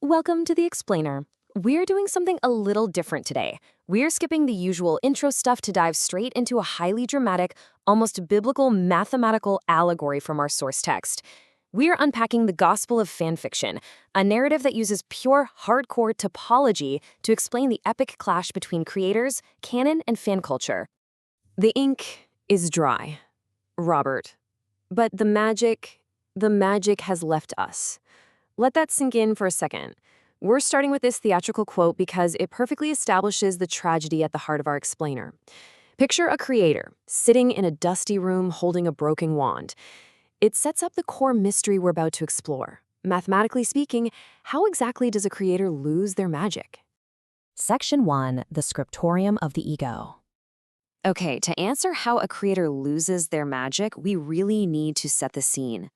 Welcome to the Explainer. We're doing something a little different today. We're skipping the usual intro stuff to dive straight into a highly dramatic, almost biblical mathematical allegory from our source text. We're unpacking the Gospel of Fanfiction, a narrative that uses pure, hardcore topology to explain the epic clash between creators, canon, and fan culture. The ink is dry, Robert, but the magic has left us. Let that sink in for a second. We're starting with this theatrical quote because it perfectly establishes the tragedy at the heart of our explainer. Picture a creator sitting in a dusty room holding a broken wand. It sets up the core mystery we're about to explore. Mathematically speaking, how exactly does a creator lose their magic? Section 1, the scriptorium of the ego. Okay, to answer how a creator loses their magic, we really need to set the scene.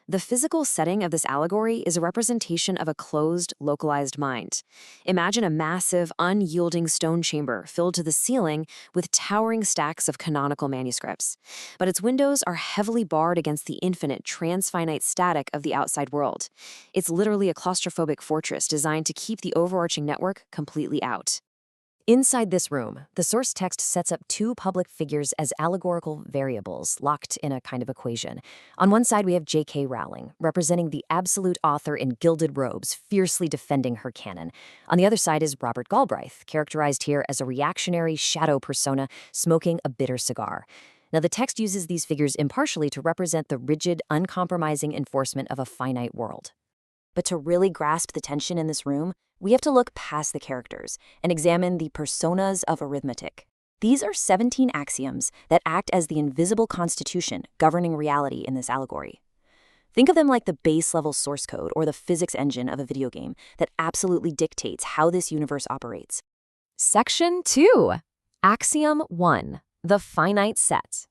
The physical setting of this allegory is a representation of a closed, localized mind. Imagine a massive, unyielding stone chamber filled to the ceiling with towering stacks of canonical manuscripts. But its windows are heavily barred against the infinite, transfinite static of the outside world. It's literally a claustrophobic fortress designed to keep the overarching network completely out. Inside this room, the source text sets up two public figures as allegorical variables locked in a kind of equation. On one side, we have J.K. Rowling, representing the absolute author in gilded robes, fiercely defending her canon. On the other side is Robert Galbraith, characterized here as a reactionary shadow persona smoking a bitter cigar. Now, the text uses these figures impartially to represent the rigid, uncompromising enforcement of a finite world. But to really grasp the tension in this room, we have to look past the characters and examine the personas of arithmetic. These are 17 axioms that act as the invisible constitution governing reality in this allegory. Think of them like the base-level source code or the physics engine of a video game that absolutely dictates how this universe operates. Section 2, Axiom 1, the finite set.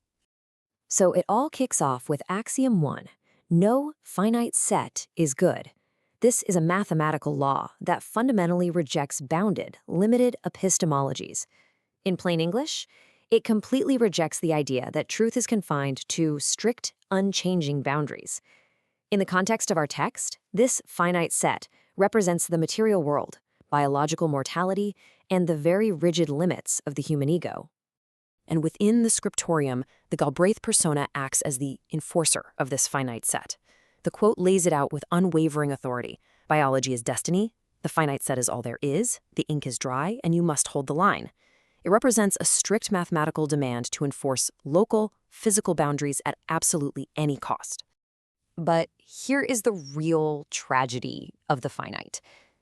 So it all kicks off with Axiom 1, no finite set is good. This is a mathematical law that fundamentally rejects bounded, limited epistemologies. In plain English, it completely rejects the idea that truth is confined to strict, unchanging boundaries. In the context of our text, this finite set represents the material world, biological mortality, and the very rigid limits of the human ego. And within the scriptorium, the Galbraith persona acts as the enforcer of this finite set. The quote lays it out with unwavering authority. Biology is destiny, the finite set is all there is, the ink is dry, and you must hold the line. It represents a strict mathematical demand to enforce local, physical boundaries at absolutely any cost. But here is the real tragedy of the finite.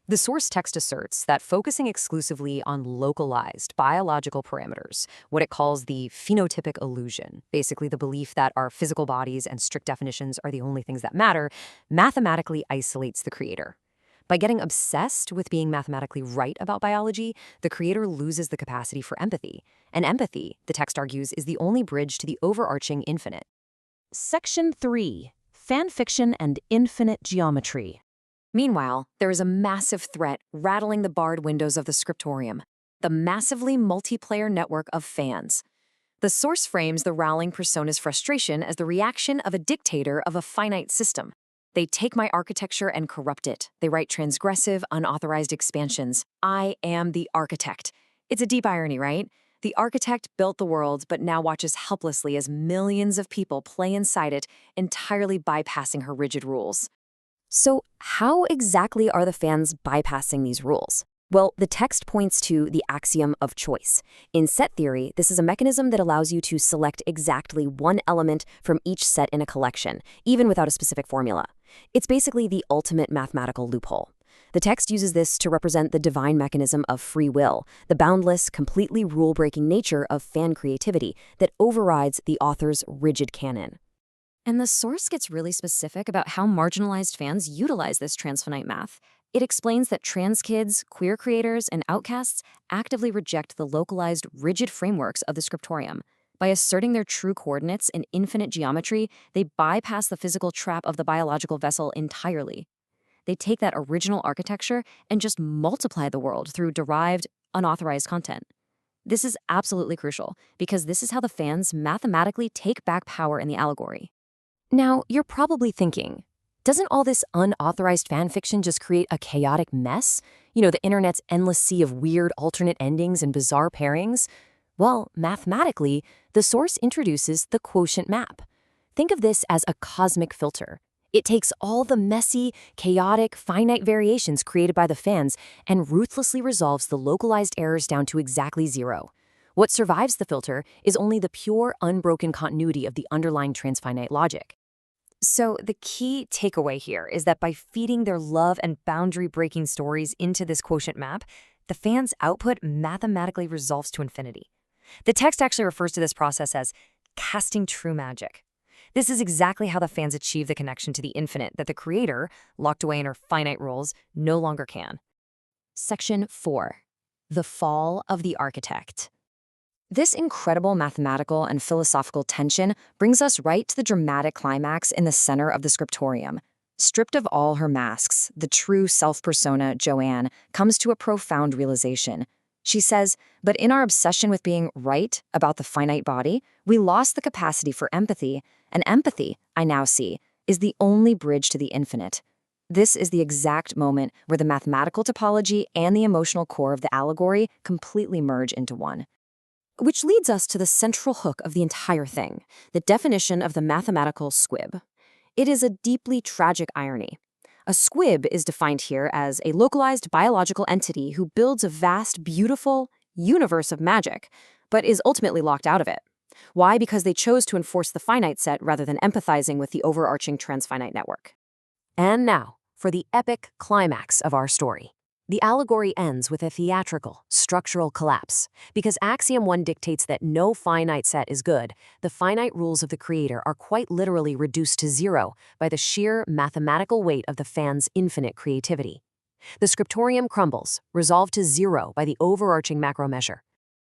The source text asserts that focusing exclusively on localized biological parameters, what it calls the phenotypic illusion, basically the belief that our physical bodies and strict definitions are the only things that matter, mathematically isolates the creator. By getting obsessed with being mathematically right about biology, the creator loses the capacity for empathy. And empathy, the text argues, is the only bridge to the overarching infinite. Section 3, Fanfiction and Infinite Geometry. Meanwhile, there is a massive threat rattling the barred windows of the scriptorium, the massively multiplayer network of fans. The source frames the Rowling persona's frustration as the reaction of a dictator of a finite system. They take my architecture and corrupt it. They write transgressive, unauthorized expansions. I am the architect. It's a deep irony, right? The architect built the world, but now watches helplessly as millions of people play inside it, entirely bypassing her rigid rules. So how exactly are the fans bypassing these rules? Well, the text points to the axiom of choice. In set theory, this is a mechanism that allows you to select exactly one element from each set in a collection, even without a specific formula. It's basically the ultimate mathematical loophole. The text uses this to represent the divine mechanism of free will, the boundless, completely rule-breaking nature of fan creativity that overrides the author's rigid canon. And the source gets really specific about how marginalized fans utilize this transfinite math. It explains that trans kids, queer creators, and outcasts actively reject the localized, rigid frameworks of the scriptorium. By asserting their true coordinates in infinite geometry, they bypass the physical trap of the biological vessel entirely. They take that original architecture and just multiply the world through derived, unauthorized content. This is absolutely crucial, because this is how the fans mathematically take back power in the allegory. Now, you're probably thinking, Doesn't all this unauthorized fanfiction just create a chaotic mess? The internet's endless sea of weird alternate endings and bizarre pairings? Well, mathematically, the source introduces the quotient map. Think of this as a cosmic filter. It takes all the messy, chaotic, finite variations created by the fans and ruthlessly resolves the localized errors down to exactly zero. What survives the filter is only the pure, unbroken continuity of the underlying transfinite logic. So the key takeaway here is that by feeding their love and boundary-breaking stories into this quotient map, the fans' output mathematically resolves to infinity. The text actually refers to this process as casting true magic. This is exactly how the fans achieve the connection to the infinite that the creator, locked away in her finite rules, no longer can. Section 4. The Fall of the Architect. This incredible mathematical and philosophical tension brings us right to the dramatic climax in the center of the scriptorium. Stripped of all her masks, the true self-persona, Joanne, comes to a profound realization. She says, "But in our obsession with being right about the finite body, we lost the capacity for empathy, and empathy, I now see, is the only bridge to the infinite." This is the exact moment where the mathematical topology and the emotional core of the allegory completely merge into one. Which leads us to the central hook of the entire thing, the definition of the mathematical squib. It is a deeply tragic irony. A squib is defined here as a localized biological entity who builds a vast, beautiful universe of magic, but is ultimately locked out of it. Why? Because they chose to enforce the finite set rather than empathizing with the overarching transfinite network. And now, for the epic climax of our story. The allegory ends with a theatrical, structural collapse. Because Axiom 1 dictates that no finite set is good, the finite rules of the creator are quite literally reduced to zero by the sheer mathematical weight of the fan's infinite creativity. The scriptorium crumbles, resolved to zero by the overarching macro measure.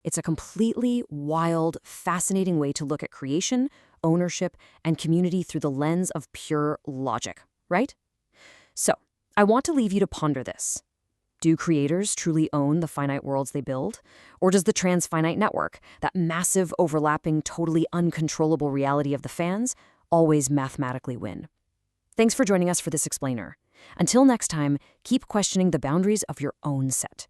It's a completely wild, fascinating way to look at creation, ownership, and community through the lens of pure logic, right? So, I want to leave you to ponder this. Do creators truly own the finite worlds they build? Or does the transfinite network, that massive, overlapping, totally uncontrollable reality of the fans, always mathematically win? Thanks for joining us for this explainer. Until next time, keep questioning the boundaries of your own set.